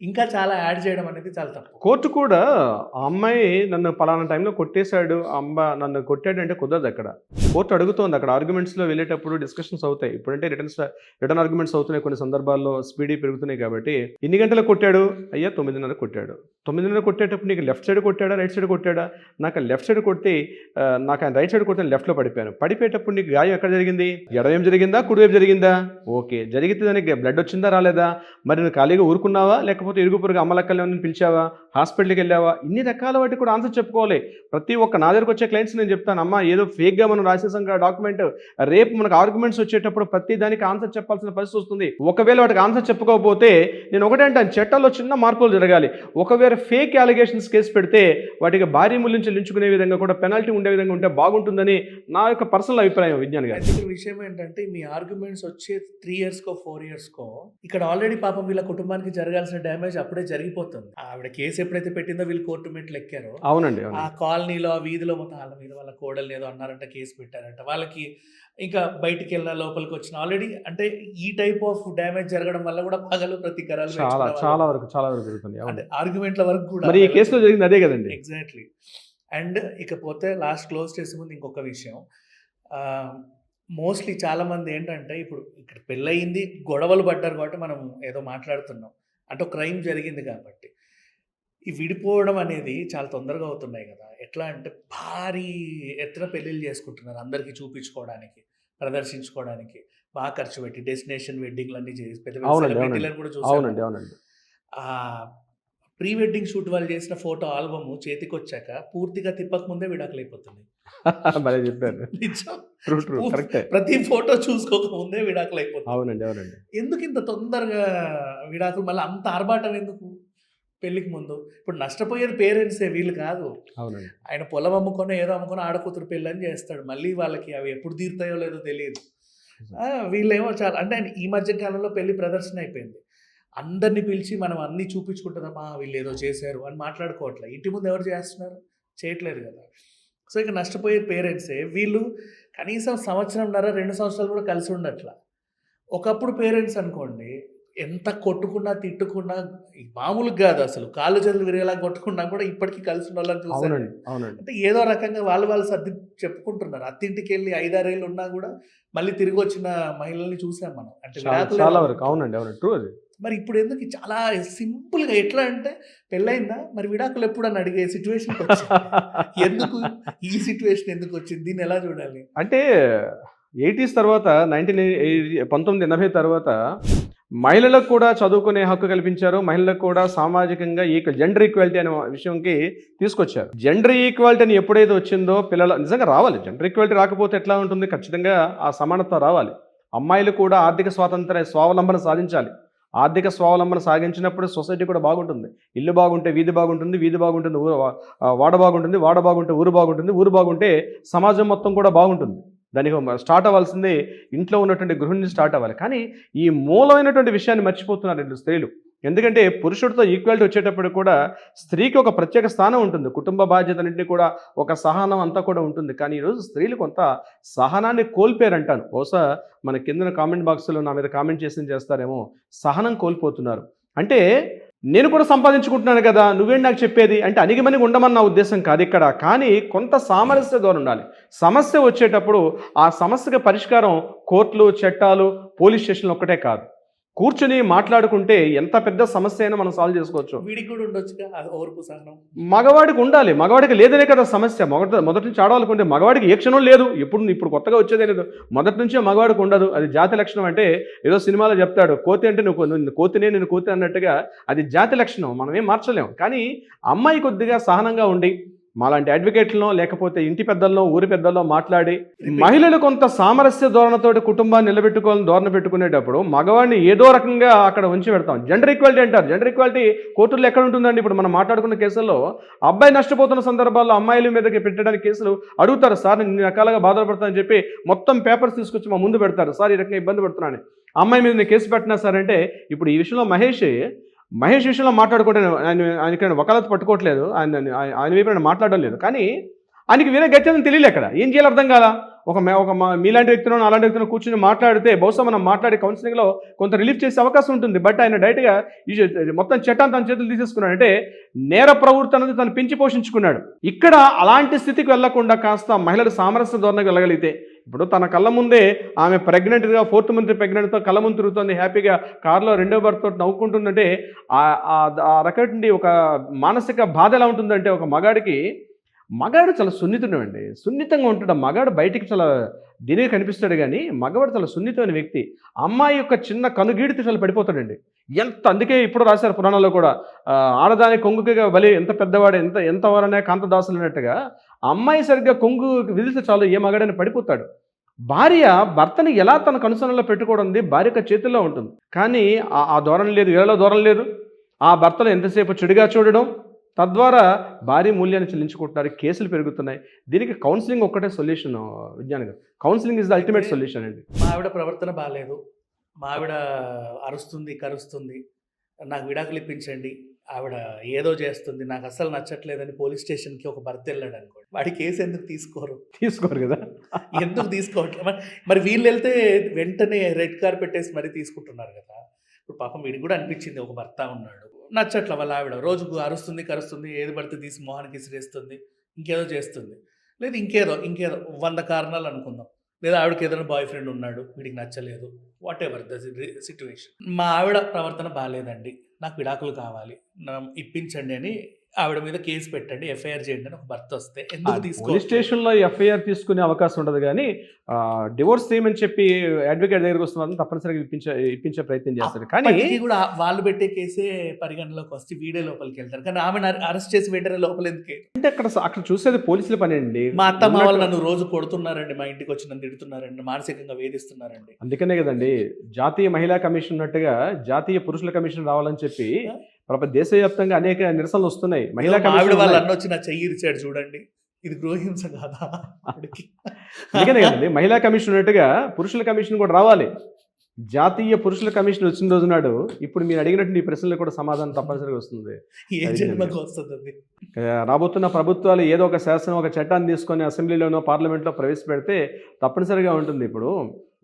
ఇంకా చాలా యాడ్ చేయడం అనేది చాలా తప్పు. కోర్టు కూడా ఆ అమ్మాయి నన్ను పలానా టైంలో కొట్టేశాడు, నన్ను కొట్టాడు అంటే కుదరదు. అక్కడ కోర్టు అడుగుతోంది. అక్కడ ఆర్గ్యుమెంట్స్లో వెళ్ళేటప్పుడు డిస్కషన్స్ అవుతాయి. ఇప్పుడంటే రిటర్న్ ఆర్గ్యుమెంట్స్ అవుతున్నాయి. కొన్ని సందర్భాల్లో స్పీడీ పెరుగుతున్నాయి కాబట్టి ఎన్ని గంటలకు కొట్టాడు, అయ్యా 9:30 కొట్టాడు. 9:30 కొట్టేటప్పుడు నీకు లెఫ్ట్ సైడ్ కొట్టాడా రైట్ సైడ్ కొట్టాడా? నాకు లెఫ్ట్ సైడ్ కొడితే నాకు ఆయన రైట్ సైడ్ కొడితే లెఫ్ట్లో పడిపోయాను. పడిపోయేటప్పుడు నీకు గాయం ఎక్కడ జరిగింది? ఎడవైపు జరిగిందా కుడివైపు జరిగిందా? ఓకే, జరిగితే దానికి బ్లడ్ వచ్చిందా రాలేదా? మరి నువ్వు ఖాళీగా ఊరుకున్నావా లేకపోతే ఇరుగు పొరుగు అమ్మలక్కల్ని పిలిచావా, హాస్పిటల్కి వెళ్ళావా? ఇన్ని రకాల వాటికి కూడా ఆన్సర్ చెప్పుకోవాలి. ప్రతి ఒక్క నా దగ్గరకు వచ్చే క్లయింట్స్ నేను చెప్తాను, అమ్మా ఏదో ఫేక్గా మనం రాసేసాం డాక్యుమెంట్, రేపు మనకు ఆర్గ్యుమెంట్స్ వచ్చేటప్పుడు ప్రతి దానికి ఆన్సర్ చెప్పాల్సిన పరిస్థితి వస్తుంది. ఒకవేళ వాటికి ఆన్సర్ చెప్పుకోకపోతే నేను ఒకటంటే చట్టాల్లో చిన్న మార్పులు జరగాలి. ఒకవేళ ఫేక్ అలిగేషన్స్ కేసు పెడితే వాటికి భారీ మూల్యం చెల్లించుకునే విధంగా కూడా పెనాల్టీ ఉండే విధంగా ఉంటే బాగుంటుందని నా యొక్క పర్సనల్ అభిప్రాయం విజ్ఞాన్ గారు. ఇక్కడ విషయం ఏంటంటే మీ ఆర్గ్యుమెంట్స్ వచ్చే 3 ఇయర్స్కో 4 ఇయర్స్కో ఇక్కడ ఆల్రెడీ పాపం వీళ్ళ కుటుంబానికి జరగాల్సిన డ్యామేజ్ అప్పుడే జరిగిపోతుంది. ఆవిడ కేసు ఎప్పుడైతే పెట్టిందో వీళ్ళు కోర్టు మెట్లు ఎక్కారో అవునండి, ఆ కాలనీలో ఆ వీధిలో మొత్తం వాళ్ళ మీద వాళ్ళ కోడలు ఏదో అన్నారంట, కేసు పెట్టారంట. వాళ్ళకి ఇంకా బయటికి వెళ్ళిన లోపలికి వచ్చిన ఆల్రెడీ అంటే ఈ టైప్ ఆఫ్ డ్యామేజ్ జరగడం వల్ల కూడా పగలు ప్రతీకారాలు చాలా వరకు జరుగుతుంది. అంటే ఆర్గ్యుమెంట్ల వరకు కూడా మరి ఈ కేసులో జరిగింది అదే కదండి. ఎగ్జాక్ట్లీ. అండ్ ఇకపోతే లాస్ట్ క్లోజ్ చేసే ముందు ఇంకొక విషయం, మోస్ట్లీ చాలామంది ఏంటంటే ఇప్పుడు ఇక్కడ పెళ్ళయింది, గొడవలు పడ్డారు కాబట్టి మనం ఏదో మాట్లాడుతున్నాం అంటే ఒక క్రైమ్ జరిగింది కాబట్టి. ఈ విడిపోవడం అనేది చాలా తొందరగా అవుతున్నాయి కదా. ఎట్లా అంటే భారీ ఎత్తున పెళ్ళిళ్ళు చేసుకుంటున్నారు, అందరికీ చూపించుకోవడానికి, ప్రదర్శించుకోవడానికి బాగా ఖర్చు పెట్టి డెస్టినేషన్ వెడ్డింగ్లు అన్నీ చేసి పెద్ద పెళ్లిళ్ళని కూడా చూసాను. ప్రీ వెడ్డింగ్ షూట్ వాళ్ళు చేసిన ఫోటో ఆల్బమ్ చేతికి వచ్చాక పూర్తిగా తిప్పక ముందే విడాకులు అయిపోతుంది. ప్రతి ఫోటో చూసుకోక ముందే విడాకులు అయిపోతుంది. అవునండి. ఎందుకు ఇంత తొందరగా విడాకులు? మళ్ళీ అంత ఆర్భాటం ఎందుకు పెళ్లికి ముందు? ఇప్పుడు నష్టపోయేది పేరెంట్సే, వీళ్ళు కాదు. అవునండి. ఆయన పొలం అమ్ముకొని ఏదో అమ్ముకొని ఆడకూతురు పెళ్ళి అని చేస్తాడు. మళ్ళీ వాళ్ళకి అవి ఎప్పుడు తీరుతాయో లేదో తెలియదు. వీళ్ళేమో చాలా అంటే ఈ మధ్య కాలంలో పెళ్లి ప్రదర్శన అయిపోయింది. అందరినీ పిలిచి మనం అన్నీ చూపించుకుంటున్నామా వీళ్ళు ఏదో చేశారు అని మాట్లాడుకోవట్లే. ఇంటి ముందు ఎవరు చేస్తున్నారు? చేయట్లేదు కదా. సో ఇక నష్టపోయే పేరెంట్సే. వీళ్ళు కనీసం 1.5 2 సంవత్సరాలు కూడా కలిసి ఉండట్లా. ఒకప్పుడు పేరెంట్స్ అనుకోండి ఎంత కొట్టుకున్నా, తిట్టుకున్నా మామూలుగా కాదు అసలు. కాళ్ళు చేతులు విరిగేలా కొట్టుకున్నా కూడా ఇప్పటికి కలిసి ఉన్నోళ్ళని చూసాను అవునండి, నేను. అవునండి. అంటే ఏదో రకంగా వాళ్ళు సర్ది చెప్పుకుంటున్నారు. అత్తింటికెళ్ళి 5, 6 ఏళ్ళు ఉన్నా కూడా మళ్ళీ తిరిగొచ్చిన మహిళల్ని చూసాం మనం. అంటే చాలా విడాకులే చాలా వాళ్ళ వరకు. ఇంట్లో. అవునండి, అవునండి. ట్రూ అది. మరి ఇప్పుడు ఎందుకు చాలా సింపుల్‌గా ఎట్లా అంటే పెళ్లయిందా? మరి విడాకులు ఎప్పుడని అడిగే సిట్యుయేషన్‌కొచ్చింది. ఎందుకు? ఈ సిట్యుయేషన్ ఎందుకొచ్చింది? దీన్ని ఎలా చూడాలి? అంటే 80s తర్వాత 1980 తర్వాత మహిళలకు కూడా చదువుకునే హక్కు కల్పించారు. మహిళలకు కూడా సామాజికంగా జెండర్ ఈక్వాలిటీ అనే విషయంకి తీసుకొచ్చారు. జెండర్ ఈక్వాలిటీ అని ఎప్పుడైతే వచ్చిందో నిజంగా రావాలి. జెండర్ ఈక్వాలిటీ రాకపోతే ఎట్లా ఉంటుంది? ఖచ్చితంగా ఆ సమానత్వం రావాలి. అమ్మాయిలు కూడా ఆర్థిక స్వావలంబన సాధించాలి. ఆర్థిక స్వావలంబన సాగించినప్పుడు సొసైటీ కూడా బాగుంటుంది. ఇల్లు బాగుంటే వీధి బాగుంటుంది, వీధి బాగుంటుంది వాడ బాగుంటుంది, వాడ బాగుంటే ఊరు బాగుంటుంది, ఊరు బాగుంటే సమాజం మొత్తం కూడా బాగుంటుంది. దానికి స్టార్ట్ అవ్వాల్సింది ఇంట్లో ఉన్నటువంటి గృహిణి స్టార్ట్ అవ్వాలి. కానీ ఈ మూలమైనటువంటి విషయాన్ని మర్చిపోతున్నారు రెండు స్త్రీలు. ఎందుకంటే పురుషుడితో ఈక్వాలిటీ వచ్చేటప్పుడు కూడా స్త్రీకి ఒక ప్రత్యేక స్థానం ఉంటుంది. కుటుంబ బాధ్యతలన్నింటినీ కూడా ఒక సహనం అంతా కూడా ఉంటుంది. కానీ ఈరోజు స్త్రీలు కొంత సహనాన్ని కోల్పోయారంటాను. బహుశా మన కింద కామెంట్ బాక్స్లో నా మీద కామెంట్ చేస్తారేమో. సహనం కోల్పోతున్నారు. అంటే నేను కూడా సంపాదించుకుంటున్నాను కదా, నువ్వేంటి నాకు చెప్పేది అంటే అణిగిమణిగి ఉండమని నా ఉద్దేశం కాదు ఇక్కడ. కానీ కొంత సామరస్య ధోరణి ఉండాలి. సమస్య వచ్చేటప్పుడు ఆ సమస్యకి పరిష్కారం కోర్టులు, చట్టాలు, పోలీస్ స్టేషన్లు ఒక్కటే కాదు. కూర్చుని మాట్లాడుకుంటే ఎంత పెద్ద సమస్య అయినా మనం సాల్వ్ చేసుకోవచ్చు. వీడికి కూడా ఉండొచ్చుగా ఆ ఓర్పు సహనం. మగవాడికి ఉండాలి. మగవాడికి లేదనే కదా సమస్య. మొదటి నుంచి ఆడవాళ్ళకు ఉంటే మగవాడికి ఏ క్షణం లేదు. ఇప్పుడు కొత్తగా వచ్చేదే లేదు. మొదటి నుంచే మగవాడికి ఉండదు. అది జాతి లక్షణం. అంటే ఏదో సినిమాలో చెప్తాడు, కోతి అంటే నువ్వు కోతినే, నేను కోతి అన్నట్టుగా అది జాతి లక్షణం. మనం ఏం మార్చలేము. కానీ అమ్మాయి కొద్దిగా సహనంగా ఉండి మాలాంటి అడ్వకేట్లను లేకపోతే ఇంటి పెద్దల్లో, ఊరి పెద్దల్లో మాట్లాడి మహిళలు కొంత సామరస్య ధోరణితోటి కుటుంబాన్ని నిలబెట్టుకోవాలని ధోరణ పెట్టుకునేటప్పుడు మగవాడిని ఏదో రకంగా అక్కడ ఉంచి పెడతాం. జెండర్ ఈక్వాలిటీ అంటారు. జెండర్ ఈక్వాలిటీ కోర్టుల్లో ఎక్కడ ఉంటుందండి? ఇప్పుడు మనం మాట్లాడుకున్న కేసుల్లో అబ్బాయి నష్టపోతున్న సందర్భాల్లో అమ్మాయిల మీదకి పెట్టడానికి కేసులు అడుగుతారు. సార్ నేను రకాలుగా బాధలు పడతానని చెప్పి మొత్తం పేపర్స్ తీసుకొచ్చి మా ముందు పెడతారు. సార్ ఈ రకంగా ఇబ్బంది పడుతున్నాను, అమ్మాయి మీద నేను కేసు పెట్టినా సార్ అంటే. ఇప్పుడు ఈ విషయంలో మహేష్ విషయంలో మాట్లాడుకుంటే ఆయనకి వకాలత్ పట్టుకోవట్లేదు, ఆయన వైపు నేను మాట్లాడడం లేదు. కానీ ఆయనకి వేరే గత్యం తెలియలే. అక్కడ ఏం చేయాలి అర్థం కాదా. మీలాంటి వ్యక్తులను అలాంటి వ్యక్తులను కూర్చొని మాట్లాడితే బహుశా మనం మాట్లాడే కౌన్సిలింగ్లో కొంత రిలీఫ్ చేసే అవకాశం ఉంటుంది. బట్ ఆయన డైరెక్ట్గా మొత్తం చట్టాన్ని తన చేతులు తీసేసుకున్నాడు. అంటే నేర ప్రవృత్తి అనేది తను పెంచి పోషించుకున్నాడు. ఇక్కడ అలాంటి స్థితికి వెళ్లకుండా కాస్త మహిళలు సామరస్య ధోరణికి వెళ్ళగలిగితే, ఇప్పుడు తన కళ్ళ ముందే ఆమె ప్రెగ్నెంట్గా 4th మంత్ ప్రెగ్నెంట్తో కళ్ళ ముందు తిరుగుతుంది, హ్యాపీగా కారులో రెండో భర్తతో నవ్వుకుంటుందంటే ఆ రకటి ఒక మానసిక బాధ ఎలా ఉంటుందంటే, ఒక మగాడు చాలా సున్నితుడండి. సున్నితంగా ఉంటాడు. మగాడు బయటికి చాలా దీనిగా కనిపిస్తాడు కానీ మగవాడు చాలా సున్నితమైన వ్యక్తి. అమ్మాయి యొక్క చిన్న కనుగీడితే చాలా పడిపోతాడండి. అందుకే ఇప్పుడు రాశారు పురాణాల్లో కూడా, ఆడదాని కొంగుగా బలి ఎంత పెద్దవాడు, ఎంత వారనే కాంతదాసులు అన్నట్టుగా అమ్మాయి సరిగ్గా కొంగు విదిలితే చాలు ఏ మగాడని పడిపోతాడు. భార్య భర్తని ఎలా తన కనుసనలో పెట్టుకోవడం భార్య యొక్క చేతుల్లో ఉంటుంది. కానీ ఆ ధోరణి లేదు, వీళ్ళలో ధోరణి లేదు. ఆ భర్తను ఎంతసేపు చెడుగా చూడడం, తద్వారా భారీ మూల్యాన్ని చెల్లించుకుంటున్నారు. కేసులు పెరుగుతున్నాయి. దీనికి కౌన్సిలింగ్ ఒక్కటే సొల్యూషన్. విజ్ఞాన్ గారు, counselling is the ultimate solution అండి. మా ఆవిడ ప్రవర్తన బాగాలేదు, మా ఆవిడ అరుస్తుంది, కరుస్తుంది, నాకు విడాకులు ఇప్పించండి, ఆవిడ ఏదో చేస్తుంది, నాకు అస్సలు నచ్చట్లేదని పోలీస్ స్టేషన్కి ఒక భర్త వెళ్ళాడు అనుకోండి, వాడి కేసు ఎందుకు తీసుకోరు కదా. ఎందుకు తీసుకోవట్లేదు? మరి వీళ్ళు వెళ్తే వెంటనే రెడ్ కార్పెట్ వేసి మరీ తీసుకుంటున్నారు కదా. ఇప్పుడు పాపం వీడికి కూడా అనిపించింది, ఒక భర్త ఉన్నాడు, నచ్చట్ల వాళ్ళ ఆవిడ రోజుకు అరుస్తుంది, కరుస్తుంది, ఏది పడితే తీసి మొహానికి ఇసిరేస్తుంది, ఇంకేదో చేస్తుంది, లేదు ఇంకేదో 100 కారణాలు అనుకుందాం. లేదా ఆవిడకి ఏదైనా బాయ్ ఫ్రెండ్ ఉన్నాడు, వీడికి నచ్చలేదు, వాట్ ఎవర్ ద సిచ్యువేషన్. మా ఆవిడ ప్రవర్తన బాగాలేదండి, నాకు విడాకులు కావాలి, ఇప్పించండి అని ఆవిడ మీద కేసు పెట్టండి, ఎఫ్ఐఆర్ చేయండి అని ఒక భర్త వస్తే ఎందుకు తీసుకోవాలి? పోలీస్ స్టేషన్లో ఎఫ్ఐఆర్ తీసుకునే అవకాశం ఉండదు. కానీ డివోర్స్ చేయమని చెప్పి అడ్వకేట్ దగ్గరికి వస్తున్నారు, తప్పనిసరిగా ఇప్పించే ప్రయత్నం చేస్తారు. కానీ కూడా వాళ్ళు పెట్టే కేసే పరిగణలోకి వస్తే వీడే లోపలికి వెళ్తారు. కానీ ఆమెను అరెస్ట్ చేసి వెంటనే లోపల ఎందుకు అంటే అక్కడ చూసేది పోలీసుల పని అండి. మా అత్తమ్మ వాళ్ళు నన్ను రోజు కొడుతున్నారండి, మా ఇంటికి వచ్చి నన్ను తిడుతున్నారండి, మానసికంగా వేధిస్తున్నారండి. అందుకనే కదండి జాతీయ మహిళా కమిషన్ ఉన్నట్టుగా జాతీయ పురుషుల కమిషన్ రావాలని చెప్పి దేశవ్యాప్తంగా అనేక నిరసనలు వస్తున్నాయి. మహిళా కమిషన్ వాళ్ళు అన్న వచ్చి నా చెయ్యి ఇచ్చాడు చూడండి, ఇది గృహహింస కాదా? అందుకనే కదండి మహిళా కమిషన్ ఉన్నట్టుగా పురుషుల కమిషన్ కూడా రావాలి. జాతీయ పురుషుల కమిషన్ వచ్చిన రోజు నాడు ఇప్పుడు మీరు అడిగినట్టు ఈ ప్రశ్నలు కూడా సమాధానం తప్పనిసరిగా వస్తుంది. రాబోతున్న ప్రభుత్వాలు ఏదో ఒక శాసనం, ఒక చట్టాన్ని తీసుకొని అసెంబ్లీలోనో పార్లమెంట్లో ప్రవేశపెడితే తప్పనిసరిగా ఉంటుంది. ఇప్పుడు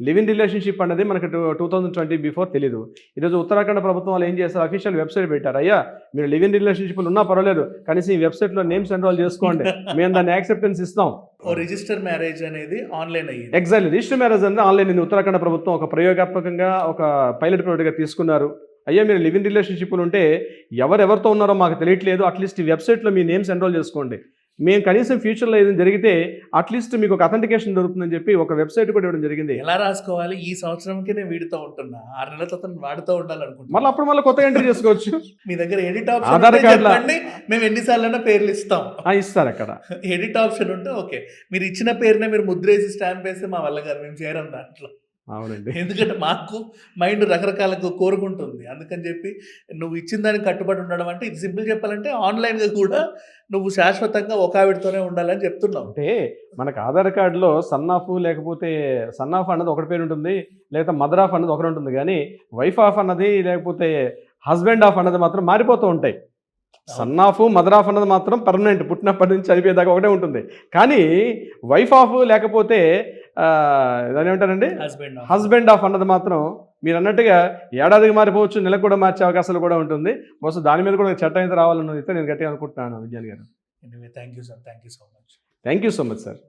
లివ్ ఇన్ రిలేషన్షిప్ అనేది మనకి 2020 బిఫోర్ తెలీదు. ఈరోజు ఉత్తరాఖండ్ ప్రభుత్వం వాళ్ళు ఏం చేస్తారు, అఫీషియల్ వెబ్సైట్ పెట్టారు. అయ్యా మీరు లివ్ ఇన్ రిలేషన్షిప్లు ఉన్నా పర్వాలేదు, కనీసం ఈ వెబ్సైట్లో నేమ్స్ ఎన్రోల్ చేసుకోండి, మేము దాన్ని యాక్సెప్టెన్స్ ఇస్తాం. ఓ రిజిస్టర్ మ్యారేజ్ అనేది ఆన్లైన్ అయ్యింది. ఎగ్జాక్ట్లీ, రిజిస్టర్ మ్యారేజ్ అనేది ఆన్లైన్ ఇది ఉత్తరాఖండ్ ప్రభుత్వం ఒక ప్రయోగాత్మకంగా ఒక పైలట్ ప్రాజెక్ట్గా తీసుకున్నారు. అయ్యా మీరు లివ్ ఇన్ రిలేషన్షిప్లు ఉంటే ఎవరెవరితో ఉన్నారో మాకు తెలియట్లేదు, అట్లీస్ట్ ఈ వెబ్సైట్లో మీ నేమ్స్ ఎన్రోల్ చేసుకోండి, మేము కనీసం ఫ్యూచర్లో ఏదైనా జరిగితే అట్లీస్ట్ మీకు ఒక అథెంటికేషన్ దొరుకుతుందని చెప్పి ఒక వెబ్సైట్ కూడా ఇవ్వడం జరిగింది. ఎలా రాసుకోవాలి, ఈ సంవత్సరంకి నేను వీడితో ఉంటున్నా, 6 నెలల తర్వాత వాడుతూ ఉండాలనుకుంటున్నా, మళ్ళీ అప్పుడు మళ్ళీ కొత్తగా ఎంట్రీ చేసుకోవచ్చు. మీ దగ్గర ఎడిట్ ఆధార్ ఆప్షన్ కార్డులో చెప్పండి, మేము ఎన్నిసార్లైనా పేర్లు ఇస్తాం. ఇస్తారు అక్కడ ఎడిట్ ఆప్షన్ ఉంటే ఓకే, మీరు ఇచ్చిన పేరునే మీరు ముద్రేసి స్టాంప్ వేస్తే మా వల్ల గారు మేము చేరం దాంట్లో. అవునండి, ఎందుకంటే మాకు మైండ్ రకరకాలకు కోరుకుంటుంది. అందుకని చెప్పి నువ్వు ఇచ్చిన దానికి కట్టుబడి ఉండడం అంటే, ఇది సింపుల్ చెప్పాలంటే ఆన్లైన్గా కూడా నువ్వు శాశ్వతంగా ఒక ఆవిడతోనే ఉండాలని చెప్తున్నావు. అంటే మనకు ఆధార్ కార్డులో సన్ ఆఫ్ లేకపోతే సన్ ఆఫ్ అన్నది ఒకటి పేరు ఉంటుంది, లేకపోతే మదర్ ఆఫ్ అన్నది ఒకటి ఉంటుంది, కానీ వైఫ్ ఆఫ్ అన్నది లేకపోతే హస్బెండ్ ఆఫ్ అన్నది మాత్రం మారిపోతూ ఉంటాయి. సన్ ఆఫ్ మదర్ ఆఫ్ అన్నది మాత్రం పర్మనెంట్, పుట్టినప్పటి నుంచి చనిపోయేదాకా ఒకటే ఉంటుంది. కానీ వైఫ్ ఆఫ్ లేకపోతే దాని ఏమంటారండి హస్బెండ్ ఆఫ్ అన్నది మాత్రం మీరు అన్నట్టుగా ఏడాదికి మారిపోవచ్చు, నెలకు కూడా మార్చే అవకాశాలు కూడా ఉంటుంది. బహుశా దాని మీద కూడా చట్టం అయితే రావాలన్నది అయితే నేను గట్టిగా అనుకుంటున్నాను విజ్ఞాన్ గారు. Thank you sir, thank you so much. Thank you so much sir.